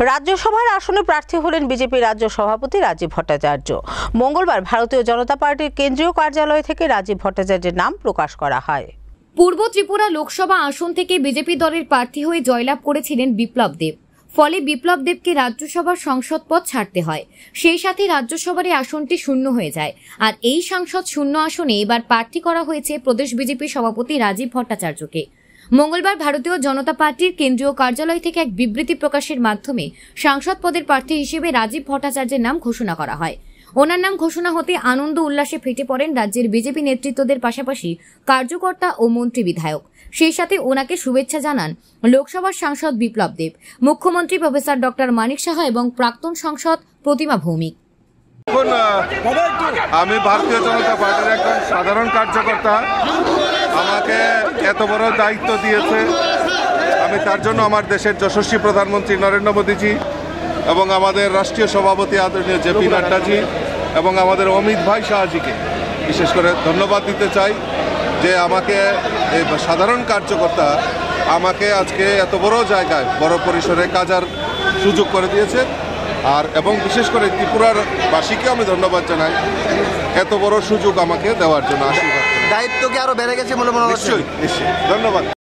রাজ্যসভার আসনে প্রার্থী হলেন বিজেপি রাজ্য সভাপতি রাজীব ভট্টাচার্য। মঙ্গলবার ভারতীয় জনতা পার্টির কেন্দ্রীয় কার্যালয় থেকে রাজীব ভট্টাচার্যের নাম প্রকাশ করা হয়। পূর্ব ত্রিপুরা লোকসভা আসন থেকে বিজেপি দলের প্রার্থী হয়ে জয়লাভ করেছিলেন বিপ্লব দেব। ফলে বিপ্লব দেবকে রাজ্যসভার সংসদ পদ ছাড়তে হয়। সেই সাথে রাজ্যসভার এই আসনটি শূন্য হয়ে যায়। আর এই সাংসদ শূন্য আসনে এবার প্রার্থী করা হয়েছে প্রদেশ বিজেপি সভাপতি রাজীব ভট্টাচার্যকে। মঙ্গলবার ভারতীয় জনতা পার্টির কেন্দ্রীয় কার্যালয় থেকে এক বিবৃতি প্রকাশের মাধ্যমে সাংসদ পদের প্রার্থী হিসেবে রাজীব ভট্টাচার্যের নাম ঘোষণা করা হয়। ওনার নাম ঘোষণা হতে আনন্দ উল্লাসে ফেটে পড়েন রাজ্যের বিজেপি নেতৃত্বদের পাশাপাশি কার্যকর্তা ও মন্ত্রী বিধায়ক। সেই সাথে ওনাকে শুভেচ্ছা জানান লোকসভার সাংসদ বিপ্লব দেব, মুখ্যমন্ত্রী প্রফেসর ডক্টর মানিক সাহা এবং প্রাক্তন সাংসদ প্রতিমা ভৌমিক। আমি ভারতীয় জনতা পার্টির একজন সাধারণ কার্যকর্তা। আমাকে এত বড় দায়িত্ব দিয়েছে, আমি তার জন্য আমার দেশের যশস্বী প্রধানমন্ত্রী নরেন্দ্র মোদীজি এবং আমাদের রাষ্ট্রীয় সভাপতি আদরণীয় জেপি নাড্ডাজি এবং আমাদের অমিত ভাই শাহজিকে বিশেষ করে ধন্যবাদ দিতে চাই যে আমাকে এই সাধারণ কার্যকর্তা আমাকে আজকে এত বড় জায়গায় বড় পরিসরে কাজার সুযোগ করে দিয়েছে। আর এবং বিশেষ করে ত্রিপুরার বাসীকে আমি ধন্যবাদ জানাই এত বড় সুযোগ আমাকে দেওয়ার জন্য। আশীর্বাদ। দায়িত্ব কি আরো বেড়ে গেছে বলে মনে হচ্ছে? নিশ্চয়ই, ধন্যবাদ।